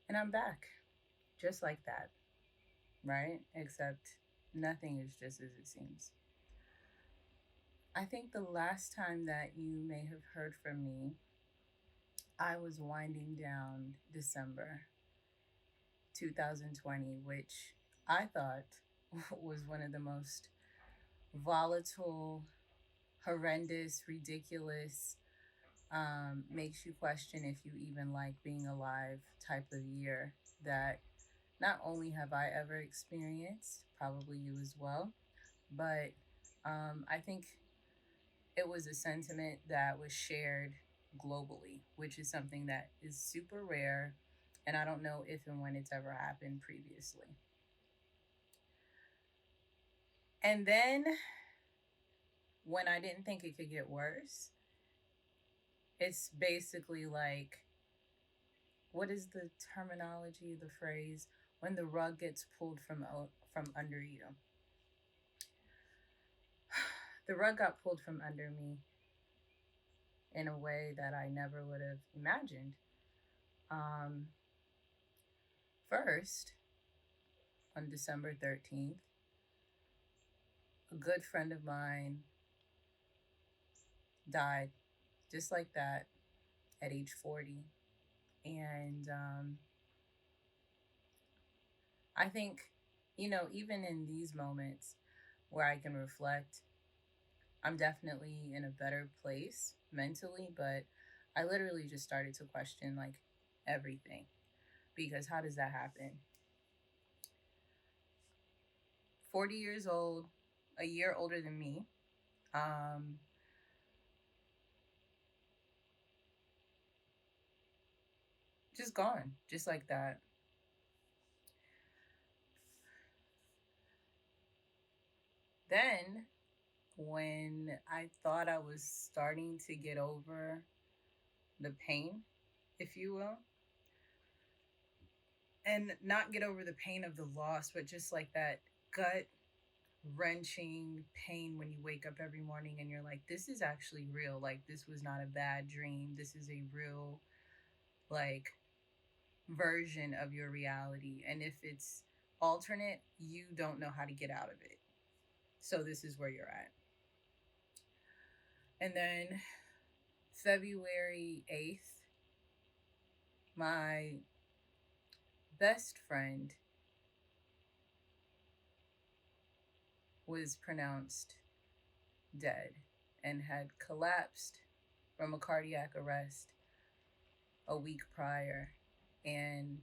And I'm back, just like that, right? Except nothing is just as it seems. I think the last time that you may have heard from me, I was winding down December 2020, which I thought was one of the most volatile, horrendous, ridiculous, makes you question if you even like being alive type of year that not only have I ever experienced, probably you as well, but I think it was a sentiment that was shared globally, which is something that is super rare. And I don't know if and when it's ever happened previously. And then when I didn't think it could get worse, it's basically like, what is the terminology, the phrase, when the rug gets pulled from under you? The rug got pulled from under me in a way that I never would have imagined. Um, First, on December 13th, a good friend of mine died just like that at age 40. And I think, even in these moments where I can reflect, I'm definitely in a better place mentally, but I literally just started to question like everything because how does that happen? 40 years old, a year older than me. Um, just gone, just like that. Then, when I thought I was starting to get over the pain, if you will, and not get over the pain of the loss, but just like that gut wrenching pain when you wake up every morning and you're like, this is actually real. Like, this was not a bad dream. This is a real, like, version of your reality. And if it's alternate, you don't know how to get out of it. So, this is where you're at. And then February 8th, my best friend was pronounced dead and had collapsed from a cardiac arrest a week prior. And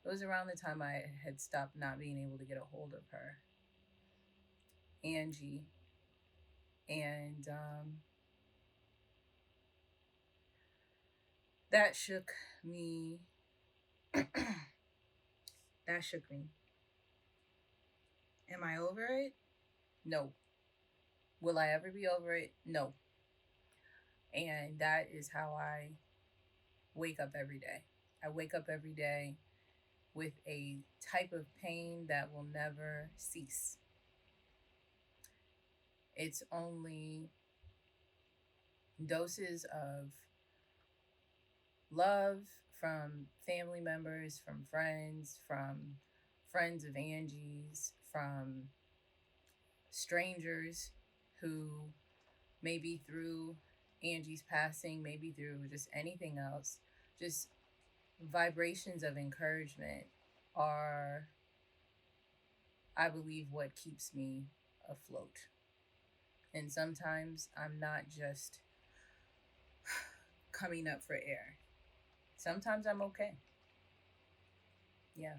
it was around the time I had stopped not being able to get a hold of her, Angie. And that shook me. That shook me. Am I over it? No. Will I ever be over it? No. And that is how I wake up every day. I wake up every day with a type of pain that will never cease. It's only doses of love from family members, from friends of Angie's, from strangers who maybe through Angie's passing, maybe through just anything else, just vibrations of encouragement are, I believe, what keeps me afloat. And sometimes I'm not just coming up for air. Sometimes I'm okay. Yeah.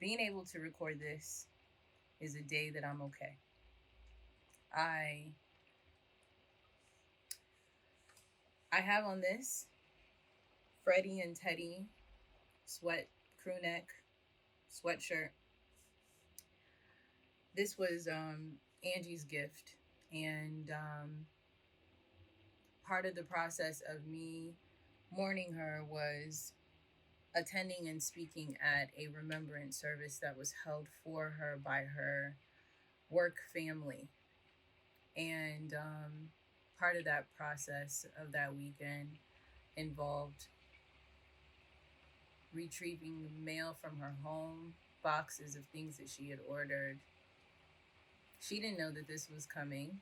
Being able to record this is a day that I'm okay. I I have on this Freddie and Teddy sweat crew neck sweatshirt. This was Angie's gift, and part of the process of me mourning her was attending and speaking at a remembrance service that was held for her by her work family. And part of that process of that weekend involved retrieving mail from her home, boxes of things that she had ordered. She didn't know that this was coming,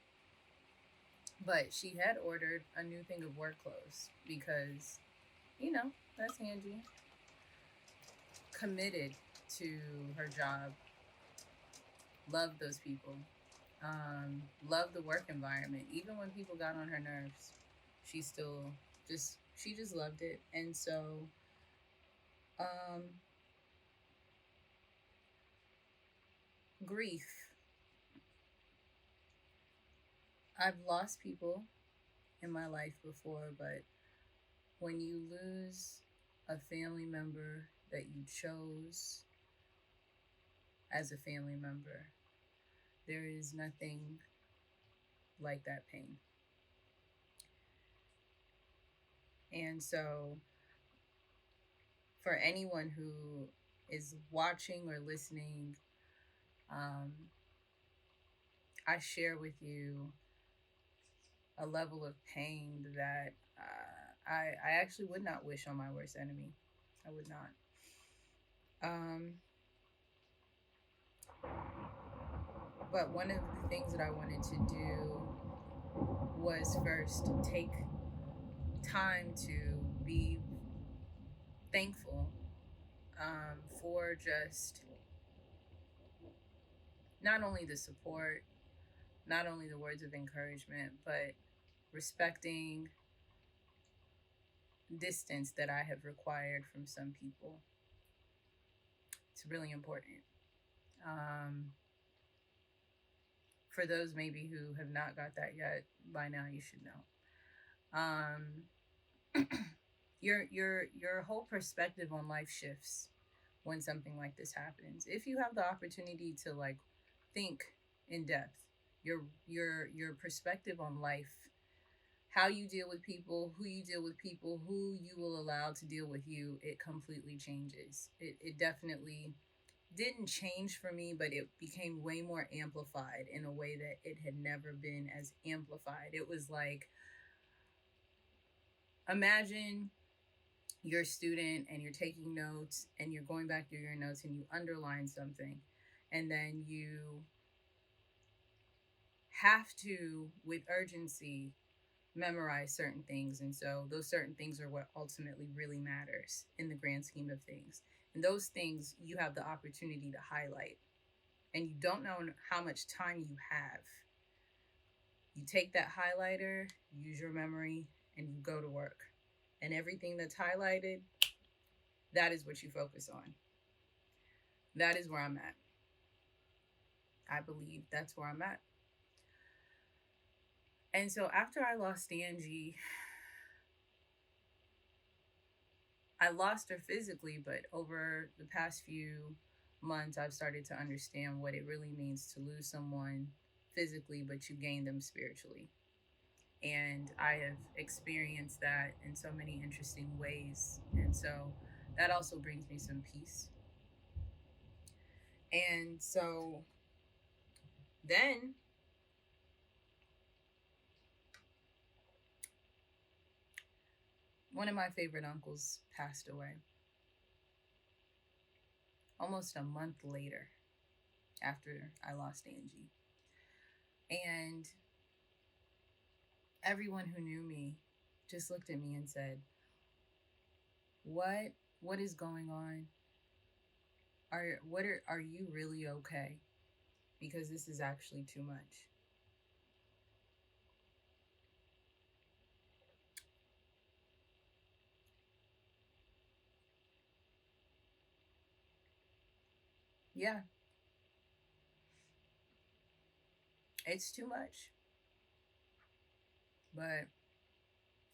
but she had ordered a new thing of work clothes because, that's Angie. Committed to her job, loved those people, loved the work environment. Even when people got on her nerves, she still she just loved it. And so, um, grief. I've lost people in my life before, but when you lose a family member that you chose as a family member, there is nothing like that pain. And so, for anyone who is watching or listening, um, I share with you a level of pain that I actually would not wish on my worst enemy. I would not. Um, but one of the things that I wanted to do was first take time to be thankful for just not only the support, not only the words of encouragement, but respecting distance that I have required from some people. It's really important. Um, for those maybe who have not got that yet, by now you should know. Your whole perspective on life shifts when something like this happens. If you have the opportunity to like think in depth, your perspective on life, how you deal with people, who you deal with people, who you will allow to deal with you, it completely changes. It definitely didn't change for me, but it became way more amplified in a way that it had never been as amplified. It was like, imagine you're a student and you're taking notes and you're going back through your notes and you underline something, and then you have to, with urgency, memorize certain things. And so those certain things are what ultimately really matters in the grand scheme of things. And those things you have the opportunity to highlight. And you don't know how much time you have. You take that highlighter, use your memory, and you go to work. And everything that's highlighted, that is what you focus on. That is where I'm at. I believe that's where I'm at. And so after I lost Angie, I lost her physically, but over the past few months, I've started to understand what it really means to lose someone physically, but you gain them spiritually. And I have experienced that in so many interesting ways. And so that also brings me some peace. And so then one of my favorite uncles passed away almost a month later after I lost Angie. And everyone who knew me just looked at me and said, what is going on? Are you really okay? Because this is actually too much. Yeah, it's too much. But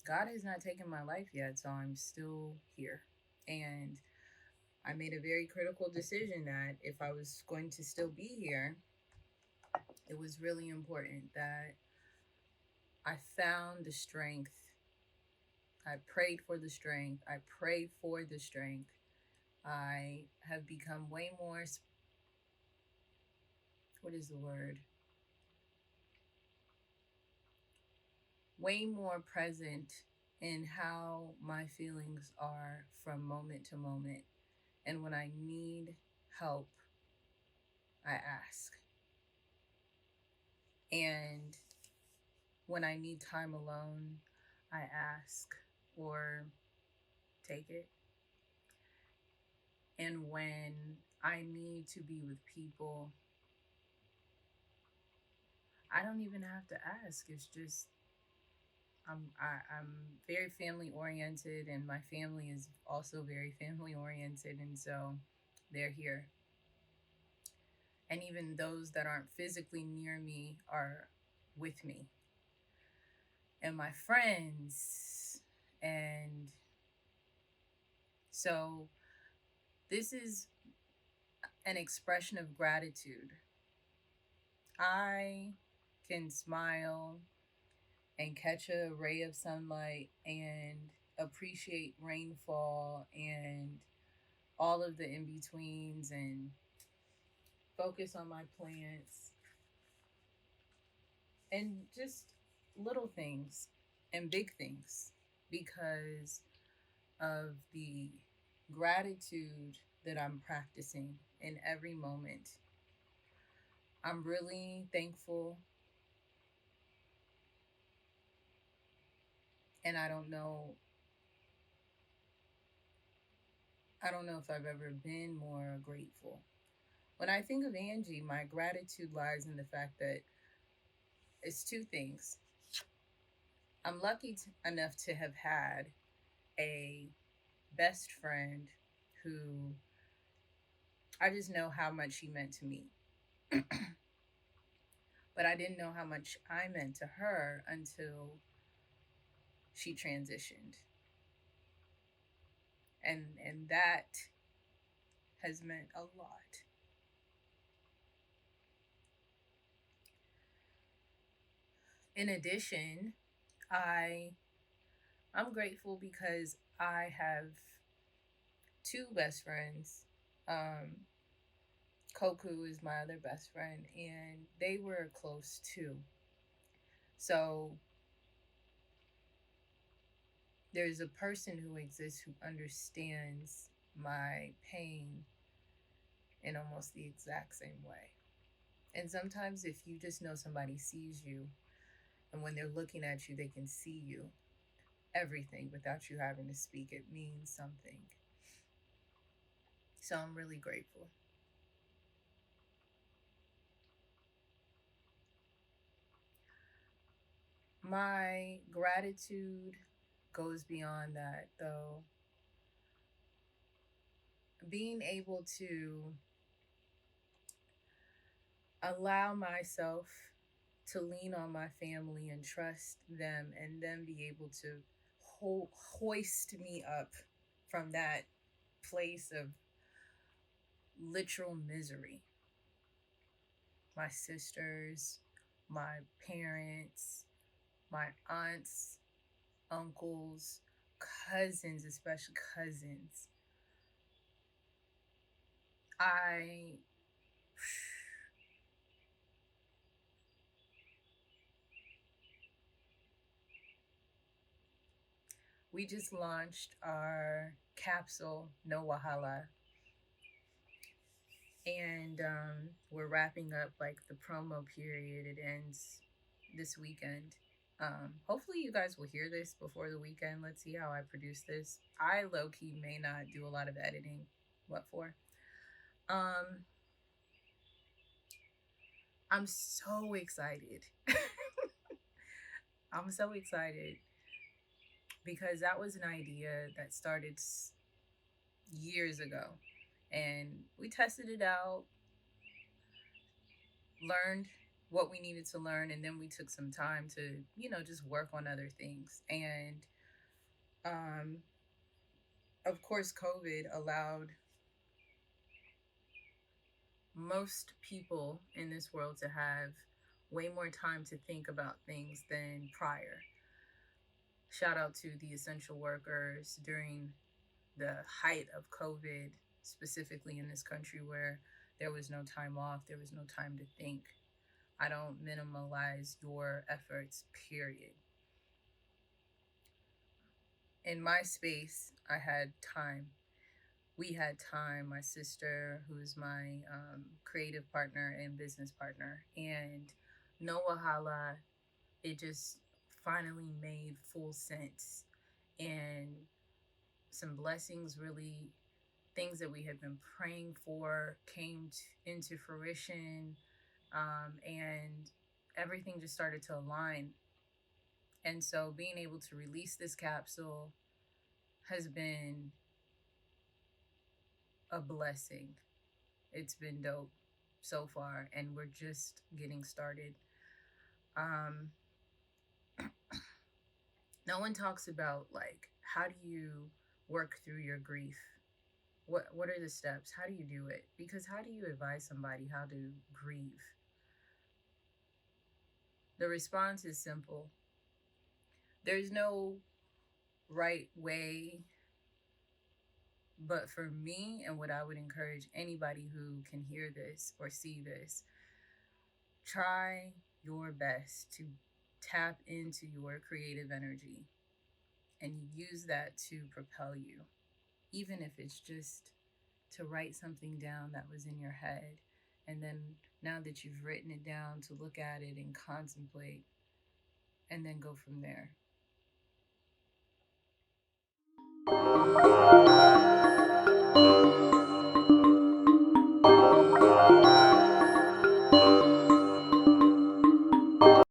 God has not taken my life yet, so I'm still here. And I made a very critical decision that if I was going to still be here, it was really important that I found the strength. I prayed for the strength. I prayed for the strength. I have become way more, what is the word? Way more present in how my feelings are from moment to moment. And when I need help, I ask. And when I need time alone, I ask or take it. And when I need to be with people, I don't even have to ask. It's just I'm very family oriented, and my family is also very family oriented, and so they're here. And even those that aren't physically near me are with me, and my friends. And so this is an expression of gratitude. I can smile and catch a ray of sunlight and appreciate rainfall and all of the in betweens and focus on my plants and just little things and big things because of the gratitude that I'm practicing in every moment. I'm really thankful, and I don't know if I've ever been more grateful. When I think of Angie, my gratitude lies in the fact that it's two things. I'm lucky enough to have had a best friend who I just know how much she meant to me. But I didn't know how much I meant to her until she transitioned. And that has meant a lot. In addition, I I'm grateful because I have two best friends. Koku is my other best friend, and they were close too. So there's a person who exists who understands my pain in almost the exact same way. And sometimes, if you just know somebody sees you, and when they're looking at you, they can see you, everything without you having to speak, it means something. So I'm really grateful. My gratitude goes beyond that, though. Being able to allow myself to lean on my family and trust them, and then be able to hoist me up from that place of literal misery. My sisters, my parents, my aunts, uncles, cousins, especially cousins. I we just launched our capsule No Wahala, and we're wrapping up like the promo period. It ends this weekend. Hopefully you guys will hear this before the weekend. Let's see how I produce this. I low key may not do a lot of editing. What for? Um, I'm so excited. I'm so excited because that was an idea that started years ago, and we tested it out, learned what we needed to learn, and then we took some time to just work on other things. And um, of course, COVID allowed most people in this world to have way more time to think about things than prior. Shout out to the essential workers during the height of COVID, specifically in this country where there was no time off, there was no time to think. I don't minimize your efforts, period. In my space, I had time. we had time, my sister, who's my creative partner and business partner, and no wahala, it just finally made full sense. And some blessings, really, things that we had been praying for came into fruition. And everything just started to align. And so being able to release this capsule has been a blessing. It's been dope so far, and we're just getting started. Um, no one talks about, like, how do you work through your grief? What are the steps? How do you do it? Because how do you advise somebody how to grieve? The response is simple. There's no right way, but for me, and what I would encourage anybody who can hear this or see this, try your best to tap into your creative energy and use that to propel you, even if it's just to write something down that was in your head. And then now that you've written it down, to look at it and contemplate, and then go from there.